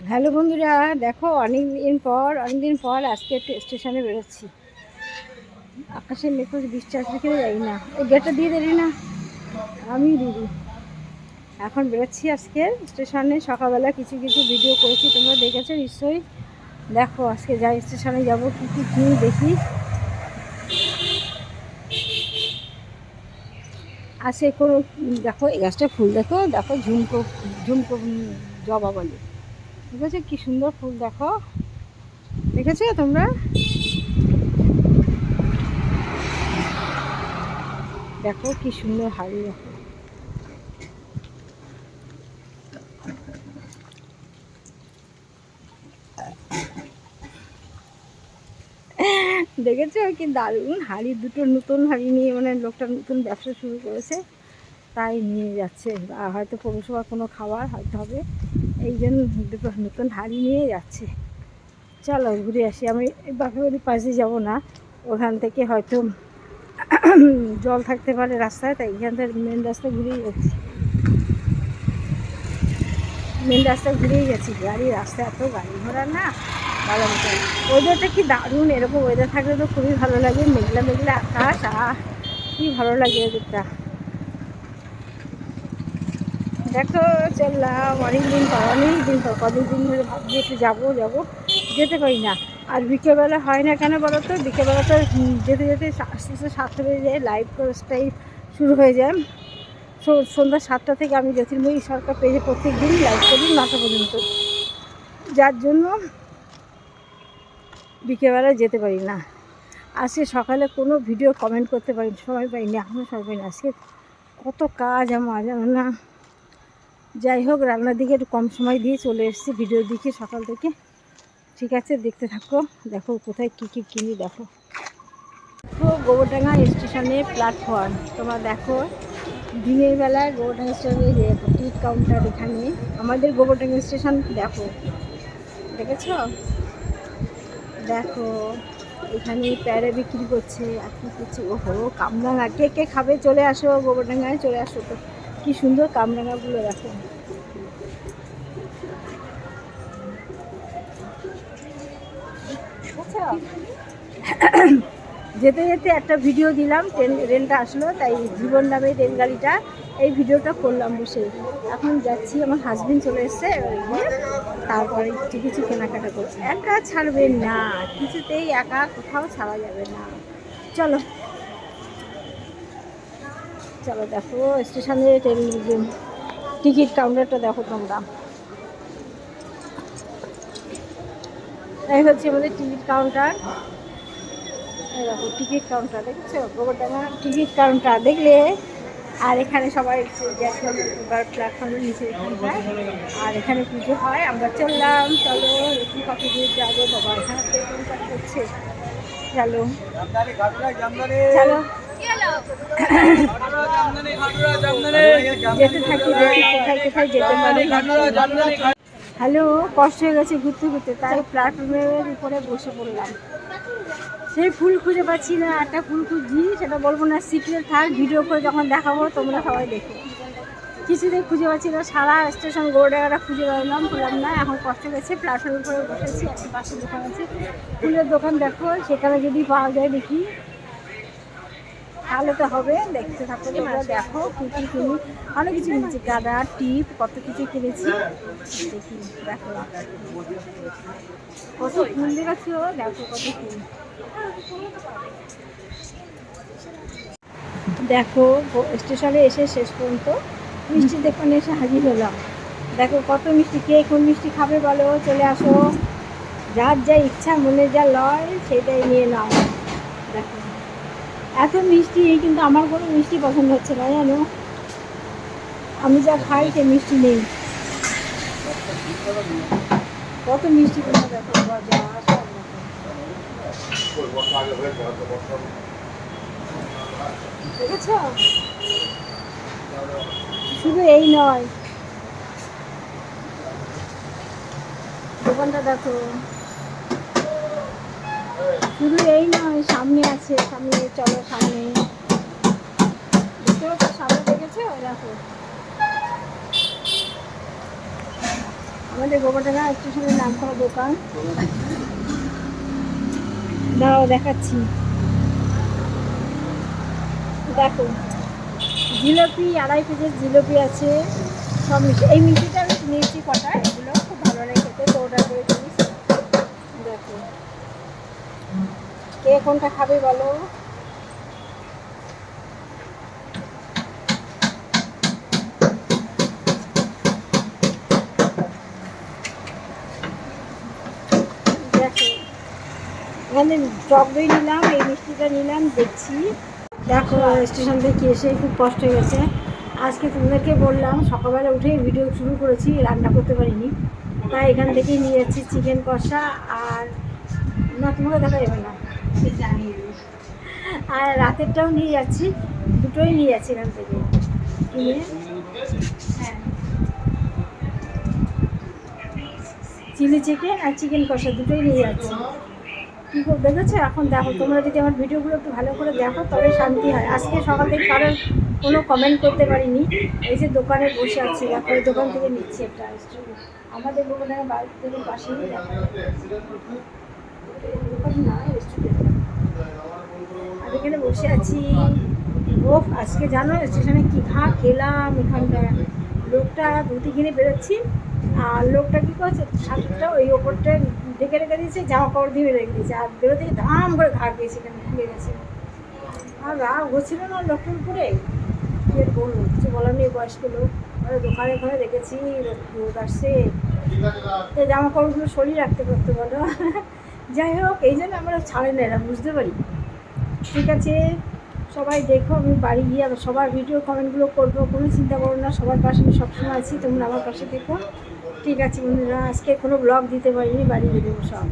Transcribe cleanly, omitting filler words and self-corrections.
Hello বন্ধুরা, দেখো অনেকদিন পর আজকে একটু স্টেশনে বেরোচ্ছি। আকাশে মেঘ বৃষ্টি আসবে কিনা যাই না। এই গেটটা দিয়ে দিলি না, আমি দিদি এখন বেরোচ্ছি আজকে স্টেশনে। সকালবেলা কিছু কিছু ভিডিও করেছি, তোমরা দেখেছো নিশ্চয়ই। দেখো আজকে যাই স্টেশনে যাবো, কী কী কিনি দেখি। আসে কোনো দেখো এই গাছটা ফুল দেখো, দেখো ঝুমকো ঝুমকো জবা বলে, ঠিক আছে? কি সুন্দর ফুল দেখো, দেখেছো তোমরা? দেখো কি সুন্দর হাড়ি, দেখো দেখেছো কি দারুণ হাড়ি। দুটো নতুন হাড়ি নিয়ে মানে লোকটা নতুন ব্যবসা শুরু করেছে, তাই নিয়ে যাচ্ছে। আর হয়তো পৌরসভার কোনো খাবার হয়তো হবে, এই জন্য দুটো নতুন হাড়ি নিয়ে যাচ্ছে। চলো ঘুরে আসি। আমি বাপের বাড়ির পাশে যাবো না, ওখান থেকে হয়তো জল থাকতে পারে রাস্তায়, তাই এখান থেকে মেন রাস্তা ঘুরেই যাচ্ছি। ঘুরেই গেছি। রাস্তায় এত গাড়ি ঘোড়া না, ভালো মতো। ওয়েদারটা কি দারুণ, এরকম ওয়েদার থাকলে তো খুবই ভালো লাগে। মেঘলা মেঘলা আকাশ, কি ভালো লাগে ওয়েদারটা। দেখো চললাম অনেকদিন পর কদিন ধরে ভাবছি একটু যাবো যেতে পারি না। আর বিকেলবেলা হয় না কেন বলো তো? বিকেলবেলা তো যেতে যেতে আস্তে আস্তে 7টা বেজে যায়, লাইভ কোর্সটাই শুরু হয়ে যায়। সন্ধ্যা 7টা থেকে আমি জ্যোতির্ময়ী সরকার পেজে প্রত্যেক দিন লাইভ করি 9টা পর্যন্ত, যার জন্য বিকেলবেলায় যেতে পারি না। আজকে সকালে কোনো ভিডিও কমেন্ট করতে পারি সময় পাইনি, এখনও সময় পাইনি। আজকে কত কাজ আমার জানো না। যাই হোক, রান্নার দিকে একটু কম সময় দিয়ে চলে এসেছি ভিডিওর দিকে সকাল থেকে। ঠিক আছে, দেখতে থাকো। দেখো কোথায় কী কী কিনি দেখো। গোবরডাঙ্গা স্টেশনে প্ল্যাটফর্ম তোমরা দেখো। দিনের বেলায় গোবরডাঙ্গা স্টেশনে দেখো টিকিট কাউন্টার, এখানে আমাদের গোবরডাঙ্গা স্টেশন দেখো, দেখেছ? দেখো এখানে প্যারে বিক্রি করছে, আর কি করছে, ওহো কামরাঙা। কে কে খাবে চলে আসো, গোবরডাঙ্গায় চলে আসো। তো কি সুন্দর কামরাঙাগুলো দেখো। যেতে যেতে একটা ভিডিও দিলাম, ট্রেনটা আসলো, তাই জীবন নামে রেলগাড়িটা, এই ভিডিওটা করলাম বসে। এখন যাচ্ছি, আমার হাজবেন্ড চলে এসছে, তারপরে কিছু কেনাকাটা করছি। একা ছাড়বেন না, কিছুতেই একা কোথাও ছাড়া যাবে না। চলো চলো দেখো স্টেশনে টিকিট কাউন্টারটা দেখো তোমরা। এই হচ্ছে আমাদের টিকিট কাউন্টার। দেখো টিকিট কাউন্টার, দেখেছো? গোবরডাঙ্গা টিকিট কাউন্টার দেখলে। আর এখানে সবাই প্ল্যাটফর্মের নিচে হয়, আর এখানে পুজো হয়। আমরা চললাম, চলো একটু কত দূর যাবো বাবা, এখানে পেট্রোল কাট করছে। চলো চলো যেতে থাকি, কোথায় কোথায় যেতে পারি। হ্যালো, কষ্ট হয়ে গেছে ঘুরতে ঘুরতে, তাই প্ল্যাটফর্মের উপরে বসে পড়লাম। সেই ফুল খুঁজে পাচ্ছি না, একটা ফুল খুঁজছি, সেটা বলবো না, সিক্রেট থাক, ভিডিও করে যখন দেখাবো তোমরা সবাই দেখো। কিছুতেই খুঁজে পাচ্ছি না, সারা স্টেশন গোবরডাঙ্গাটা খুঁজে পেলাম না। এখন কষ্ট গেছে, প্ল্যাটফর্মের উপরে বসেছি, একটা পাশে দোকান আছে, ফুলের দোকান দেখো, সেখানে যদি পাওয়া যায় দেখি, তাহলে তো হবে। দেখতে থাকো তোমরা, দেখো কী কী কিনি। অনেক কিছু কিনেছি, গাদা টিপ, কত কিছু কিনেছি। দেখি দেখো কত ফুল দেখেছো, দেখো কত ফুল। দেখো স্টেশনে এসে শেষ পর্যন্ত মিষ্টির দোকানে এসে হাজির হলাম। দেখো কত মিষ্টি, কে কোন মিষ্টি খাবে বলো, চলে আসো। যার যা ইচ্ছা, মনে যা লয় সেটাই নিয়ে নাও। দেখো এত মিষ্টি, কিন্তু আমার কোনো মিষ্টি পছন্দ হচ্ছে না জানো। আমি যা খাই সে মিষ্টি নেই। কত মিষ্টি তোমরা দেখো, গজা সব দেখেছ? শুধু এই নয়, দোকানটা দেখো, শুধু এই নয়, সামনে আছে, সামনে চলো সামনে, দেখতে পাচ্ছ? সামনে দেখেছো? দেখো আমাদের গোবরডাঙ্গা স্টেশনের নাম করা দোকান। দাঁড়াও দেখাচ্ছি, দেখো জিলিপি, 2.5 পিসের জিলিপি আছে, সব মিষ্টি। এই মিষ্টিটা আমি নিয়েছি কটা, এগুলো খুব ভালো লাগে খেতে, তো অর্ডার করে দিস। দেখো কে কোনটা খাবে বলো। দেখো এখানে টক দই নিলাম, এই মিষ্টিটা নিলাম, দেখছি। দেখো স্টেশন থেকে এসে খুব কষ্ট হয়ে গেছে। আজকে তোমাদেরকে বললাম সকালবেলা উঠে ভিডিও শুরু করেছি, রান্না করতে পারিনি, তাই এখান থেকেই নিয়ে যাচ্ছি চিকেন কষা। আর না, তোমাকে দেখা যাবে না, আর রাতেরটাও নিয়ে যাচ্ছি, দুটোই নিয়ে যাচ্ছি এখান থেকে কিনে। চিলি চিকেন আর চিকেন কষা দুটোই নিয়ে যাচ্ছি। কী করে দেখেছো? এখন দেখো, তোমরা যদি আমার ভিডিওগুলো একটু ভালো করে দেখো তবে শান্তি হয়। আজকে সকাল থেকে কারোর কোনো কমেন্ট করতে পারিনি। এই যে দোকানে বসে আছি, দেখো এই দোকান থেকে নিচ্ছি একটা আমাদের দোকানের বাড়ি থেকে পাশেই দোকান না, রেস্টুরেন্ট। আর এখানে বসে আছি। ও আজকে জানো স্টেশনে কী খেলাম এখানটা। লোকটা ধুতি কিনে বেরোচ্ছি, আর লোকটা কী করছে, ছাদটা ওই ওপরটা ঢেকে রেখে দিয়েছে, জামা কাপড় দিয়ে রেখে দিয়েছে, আর বেরোতে ধাম করে খেয়েছে, এখানে খুলে গেছে। আর রাগ হচ্ছিল না লোকটার উপরে, কী আর বলবো, কিছু বলার নেই। বয়স্ক লোক, দোকানে ঘরে রেখেছি, রোদ আসছে, এই জামা কাপড়গুলো সরিয়ে রাখতে করতে বলো। যাই হোক, এই জন্য আমরা ছাড়ে না, এরা বুঝতে পারি। ঠিক আছে, সবাই দেখো, আমি বাড়ি গিয়ে সবার ভিডিও কমেন্টগুলো করবো, কোনো চিন্তা করো না, সবার পাশে আমি সবসময় আছি, তোমরা আমার পাশে দেখো। ঠিক আছে বন্ধুরা, আজকে কোনো ব্লগ দিতে পারিনি, বাড়ি গিয়ে দেবো সব।